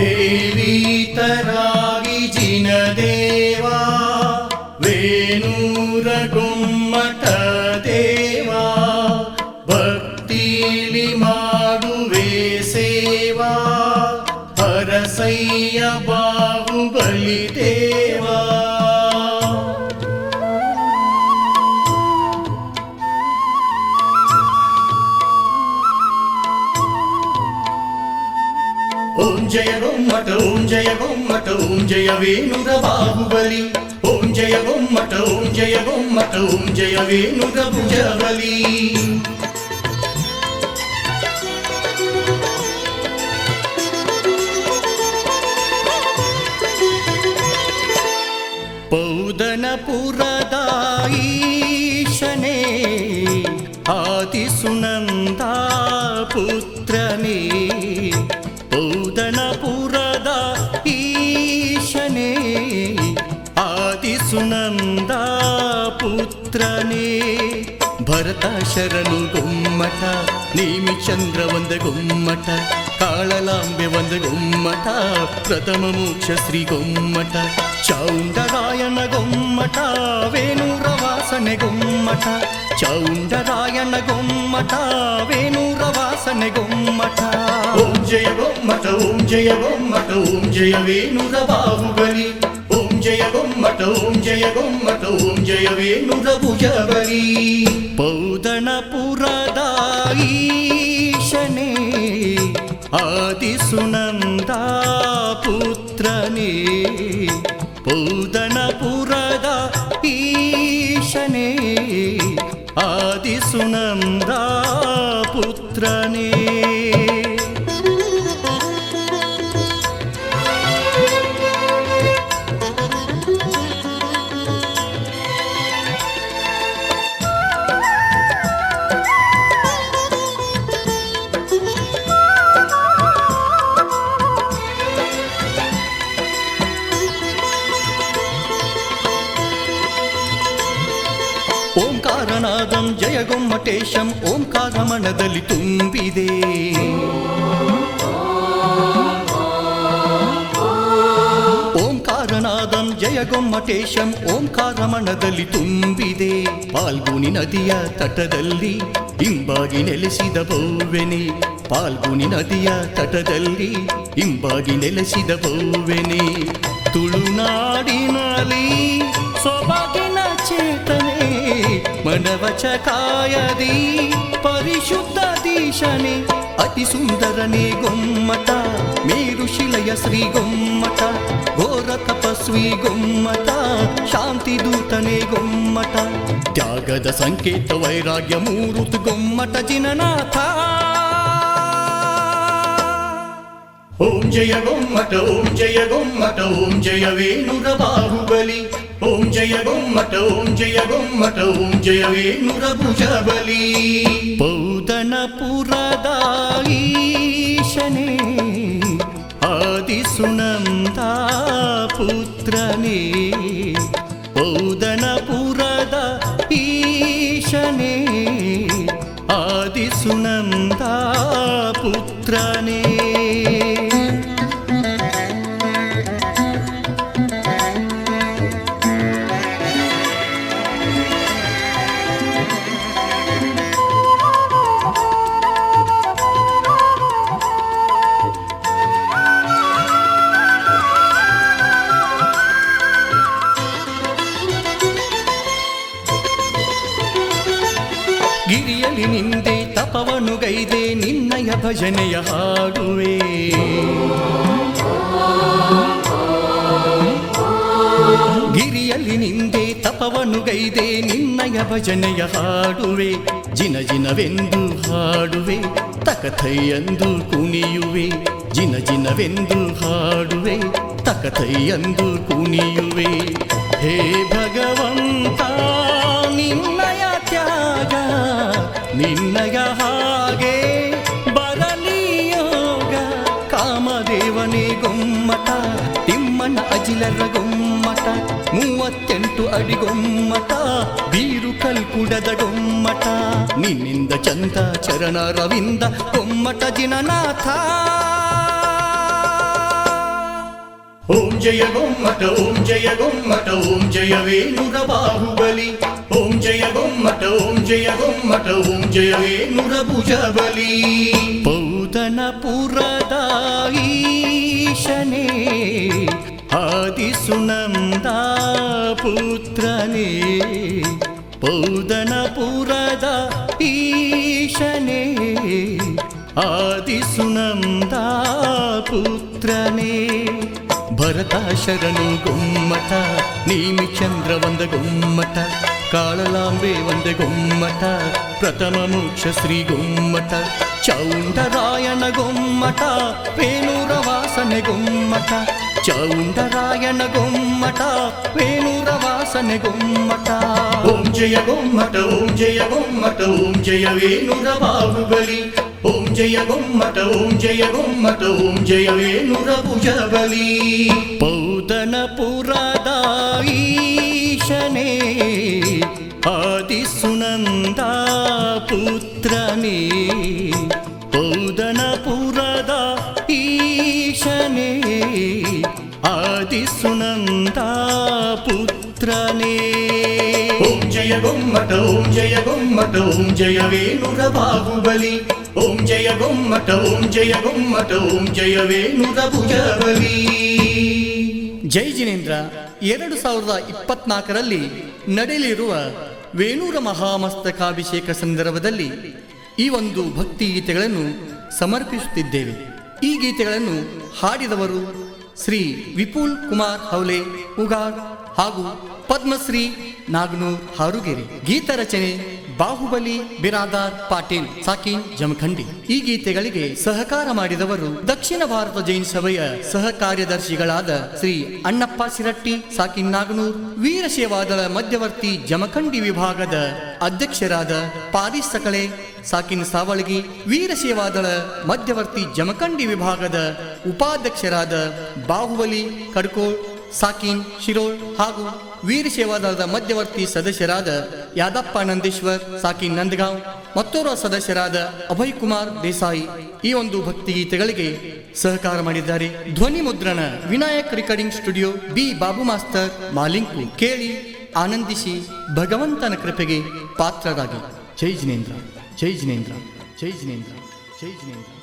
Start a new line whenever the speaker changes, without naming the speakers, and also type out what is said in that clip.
ದೇವೀತರಾಗಿ ಜಿನದೇವ ವೇಣೂರ ಗೊಮ್ಮಟ ದೇವ ಭಕ್ತಿಲಿ ಮಾಡುವೆ ಸೇವಾ ಹರಸಯ್ಯ ಬಾಹುಬಲಿ ದೇವ. ಓಂ ಜಯ ಗೊಮ್ಮಟ ಓಂ ಜಯ ಗೊಮ್ಮಟ ಓಂ ಜಯ ವೇಣುರ ಬಾಹುಬಲಿ. ಓಂ ಜಯ ಗೊಮ್ಮಟ ಓಂ ಜಯ ಗೊಮ್ಮಟ ಓಂ ಜಯ ವೇಣುರ ಭುಜಬಲಿ. ಪೌದನಪುರದ ಈಶನೇ ಆದಿಸುನಂದ ಪುತ್ರನೇ ಪೌದನಪುರದ ಈಶನೇ ಆದಿಸುನಂದ ಪುತ್ರನೇ ಭರತ ಶರಣು ಗೊಮ್ಮಟ ನೇಮಿಚಂದ್ರ ಒಂದ ಗೊಮ್ಮಟ ಕಾಳಲಾಂಬೆ ಒಂದ ಗೊಮ್ಮಟ ಪ್ರಥಮ ಮೋಕ್ಷ ಶ್ರೀ ಗೊಮ್ಮಟ ಚೌಂಡರಾಯಣ ಗೊಮ್ಮಟ ವೇಣೂರ ವಾಸನೆ ಗೊಮ್ಮಟ ಚೌಂಡರಾಯಣ ಗೊಮ್ಮಟ ವೇಣೂರ ವಾಸನೆ ಗೊಮ್ಮಟ. ಓಂ ಜಯ ಗೊಮ್ಮಟ ಓಂ ಜಯ ಗೊಮ್ಮಟ ಓಂ ಜಯ ವೇಣುರ ಬಾಹುಬಲಿ. ಓಂ ಜಯ ಗೊಮ್ಮಟ ಓಂ ಜಯ ಗೊಮ್ಮಟ ಓಂ ಜಯ ವೇಣುರ ಭುಜಬಲಿ. ಪೌದನಪುರದ ಈಶನೇ ಆದಿಸುನಂದ ಪುತ್ರನೇ ಪೌದನಪುರದ ಈಶನೇ ಆದಿಸುನಂದ ಪುತ್ರನೇ. ಓಂಕಾರನಾದಂ ಜಯ ಗೊಮ್ಮಟೇಶಂ ಓಂಕಾರ ಮನದಲ್ಲಿ ತುಂಬಿದೆ. ಓಂಕಾರನಾದಂ ಜಯ ಗೊಮ್ಮಟೇಶಂ ಓಂಕಾರ ಮನದಲ್ಲಿ ತುಂಬಿದೆ. ಪಾಲ್ಗುಣಿ ನದಿಯ ತಟದಲ್ಲಿ ಇಂಬಾಗಿ ನೆಲೆಸಿದ ಭವ್ಯನೇ ಪಾಲ್ಗುಣಿ ನದಿಯ ತಟದಲ್ಲಿ ಇಂಬಾಗಿ ನೆಲೆಸಿದ ಭವ್ಯನೇ ತುಳುನಾಡಿನಲ್ಲಿ ಸೊಬಗಿನ ಚೇತನೆ ಮನವಚ ಕಾಯದಿ ಪರಿಶುದ್ಧ ದೀಶನೆ ಅತಿ ಸುಂದರನೇ ಗೊಮ್ಮಟ ಮೇರು ಶಿಲೆಯ ಶ್ರೀ ಗೊಮ್ಮಟ ಘೋರ ತಪಸ್ವಿ ಗೊಮ್ಮಟ ಶಾಂತಿ ದೂತನೇ ಗೊಮ್ಮಟ ತ್ಯಾಗದ ಸಂಕೇತ ವೈರಾಗ್ಯ ಮೂರುತು ಗೊಮ್ಮಟ ಜಿನನಾಥ. ಓಂ ಜಯ ಗೊಮ್ಮಟ ಓಂ ಜಯ ಗೊಮ್ಮಟ ಓಂ ಜಯ ವೇಣುರ ಬಾಹುಬಲಿ. ಓಂ ಜಯ ಗೊಮ್ಮಟ ಓಂ ಜಯ ಗೊಮ್ಮಟ ಓಂ ಜಯ ವೇಣುರ ಭುಜಬಲಿ. ಪೌದನಪುರದ ಈಶನೇ ಆದಿಸುನಂದ ಪುತ್ರನೇ ಪೌದನಪುರದ ಈಶನೇ ಆದಿಸುನಂದ ಪುತ್ರನೇ. ಗಿರಿಯಲಿ ನಿಂದೆ ತಪವನು ಗೈದೆ ನಿನ್ನಯ ಭಜನೆಯ ಹಾಡುವೆ. ಗಿರಿಯಲಿ ನಿಂದೆ ತಪವನು ಗೈದೆ ನಿನ್ನಯ ಭಜನೆಯ ಹಾಡುವೆ. ಜಿನ ಜಿನವೆಂದು ಹಾಡುವೆ ತಕಥೈಯಂದು ಕುಣಿಯುವೆ. ಜಿನ ಜಿನವೆಂದು ಹಾಡುವೆ ತಕಥೈಯಂದು ಕುಣಿಯುವೆ. ಹೇ ಭಗವಂತ ನಿನ್ನಯ ತ್ಯಾಗ ನಿನ್ನಯ ಹಾಗೆ ಬರಲಿ ಯೋಗ. ಕಾಮದೇವನೇ ಗೊಮ್ಮಟ ತಿಮ್ಮಣ್ಣ ಅಜಿಲರ ಗೊಮ್ಮಟ 38 ಅಡಿ ಗೊಮ್ಮಟ ಬೀರು ಕಲ್ಕುಡದ ಗೊಮ್ಮಟ ನಿನ್ನಿಂದ ಚಂದ ಚರಣ ರವಿಂದ ಗೊಮ್ಮಟ ಜಿನನಾಥ. ಓಂ ಜಯ ಗೊಮ್ಮಟ ಓಂ ಜಯ ಗೊಮ್ಮಟ ಓಂ ಜಯ ವೇಣುರ ಬಾಹುಬಲಿ ಓಂ ಜಯ ಗೊಮ್ಮಟ ಓಂ ಜಯ ಗೊಮ್ಮಟ ಓಂ ಜಯ ವೇಣುರ ಭುಜಬಲಿ ಪೌದನಪುರದ ಈಶನೇ ಆದಿಸುನಂದ ಪುತ್ರನೇ ಪೌದನಪುರದ ಈಶನೇ ಆದಿಸುನಂದ ಪುತ್ರನೇ ಭರತ ಶರಣು ಗೊಮ್ಮಟ ನೀಮಿ ಚಂದ್ರ ವಂದ ಗೊಮ್ಮಟ ಕಾಳಲಾಂಬೆ ವಂದ ಗೊಮ್ಮಟ ಪ್ರಥಮ ಮೋಕ್ಷ ಶ್ರೀ ಗೊಮ್ಮಟ ಚೌಂಡರಾಯಣ ಗೊಮ್ಮಟ ವೇಣುರ ವಾಸನೆ ಗೊಮ್ಮಟ ಚೌಂಡರಾಯಣ ಗೊಮ್ಮಟ ವೇಣುರ ವಾಸನೆ ಗೊಮ್ಮಟ ಓಂ ಜಯ ಗೊಮ್ಮಟ ಓಂ ಜಯ ಗೊಮ್ಮಟ ಓಂ ಜಯ ವೇಣುರ ಬಾಹುಬಲಿ ಓಂ ಜಯ ಗೊಮ್ಮಟ ಓಂ ಜಯ ಗೊಮ್ಮಟ ಓಂ ಜಯ ವೇಣುರ ಭುಜಬಲಿ ಪೌದನಪುರದ ಈಶನೇ ಆದಿಸುನಂದ ಪುತ್ರನೇ ಪೌದನಪುರದ ಈಶನೇ ಆದಿಸುನಂದ ಪುತ್ರನೇ ಓಂ ಜಯ ಗೊಮ್ಮಟ ಓಂ ಜಯ ಗೊಮ್ಮಟ ಓಂ ಜಯ ವೇಣುರ ಬಾಹುಬಲಿ ಓಂ ಜಯ ಗೊಮ್ಮಟ ಓಂ ಜಯ ಗೊಮ್ಮಟ ಓಂ ಜಯ ವೇಣುರ ಭುಜಬಲಿ. ಜೈ ಜಿನೇಂದ್ರ 2024ರಲ್ಲಿ ನಡೆಯಲಿರುವ ವೇಣುರ ಮಹಾಮಸ್ತಕಾಭಿಷೇಕ ಸಂದರ್ಭದಲ್ಲಿ ಈ ಒಂದು ಭಕ್ತಿ ಗೀತೆಗಳನ್ನು ಸಮರ್ಪಿಸುತ್ತಿದ್ದೇವೆ. ಈ ಗೀತೆಗಳನ್ನು ಹಾಡಿದವರು ಶ್ರೀ ವಿಪುಲ್ ಕುಮಾರ್ ಹೌಲೆ ಉಗಾರ್ ಹಾಗೂ ಪದ್ಮಶ್ರೀ ನಾಗನೂರ್ ಹಾರುಗೆರೆ. ಗೀತ ರಚನೆ ಬಾಹುಬಲಿ ಬಿರಾದಾರ್ ಪಾಟೀಲ್ ಸಾಕಿನ್ ಜಮಖಂಡಿ. ಈ ಗೀತೆಗಳಿಗೆ ಸಹಕಾರ ಮಾಡಿದವರು ದಕ್ಷಿಣ ಭಾರತ ಜೈನ್ ಸಭೆಯ ಸಹ ಕಾರ್ಯದರ್ಶಿಗಳಾದ ಶ್ರೀ ಅಣ್ಣಪ್ಪ ಸಿರಟ್ಟಿ ಸಾಕಿನ್ ನಾಗನೂರ್, ವೀರಶೈವಾದಳ ಮಧ್ಯವರ್ತಿ ಜಮಖಂಡಿ ವಿಭಾಗದ ಅಧ್ಯಕ್ಷರಾದ ಪಾರಿಸ್ ಸಕಳೆ ಸಾಕಿನ್ ಸಾವಳಗಿ, ವೀರಶೈವಾದಳ ಮಧ್ಯವರ್ತಿ ಜಮಖಂಡಿ ವಿಭಾಗದ ಉಪಾಧ್ಯಕ್ಷರಾದ ಬಾಹುಬಲಿ ಕಡ್ಕೋಳ್ ಸಾಕಿನ್ ಶಿರೋಳ್ ಹಾಗೂ ವೀರಶೈವಾದಳದ ಮಧ್ಯವರ್ತಿ ಸದಸ್ಯರಾದ ಯಾದಪ್ಪ ನಂದೀಶ್ವರ್ ಸಾಕಿನ್ ನಂದಗಾಂವ್, ಮತ್ತೋರ್ವ ಸದಸ್ಯರಾದ ಅಭಯ್ ಕುಮಾರ್ ದೇಸಾಯಿ ಈ ಒಂದು ಭಕ್ತಿ ಗೀತೆಗಳಿಗೆ ಸಹಕಾರ ಮಾಡಿದ್ದಾರೆ. ಧ್ವನಿ ಮುದ್ರಣ Vinayak recording studio, B Babu master ಮಾಲಿಂಕು. ಕೇಳಿ ಆನಂದಿಸಿ ಭಗವಂತನ ಕೃಪೆಗೆ ಪಾತ್ರರಾಗಿ. ಜೈ ಜಿನೇಂದ್ರ, ಜೈ ಜಿನೇಂದ್ರ, ಜೈ ಜಿನೇಂದ್ರ, ಜೈ ಜಿನೇಂದ್ರ.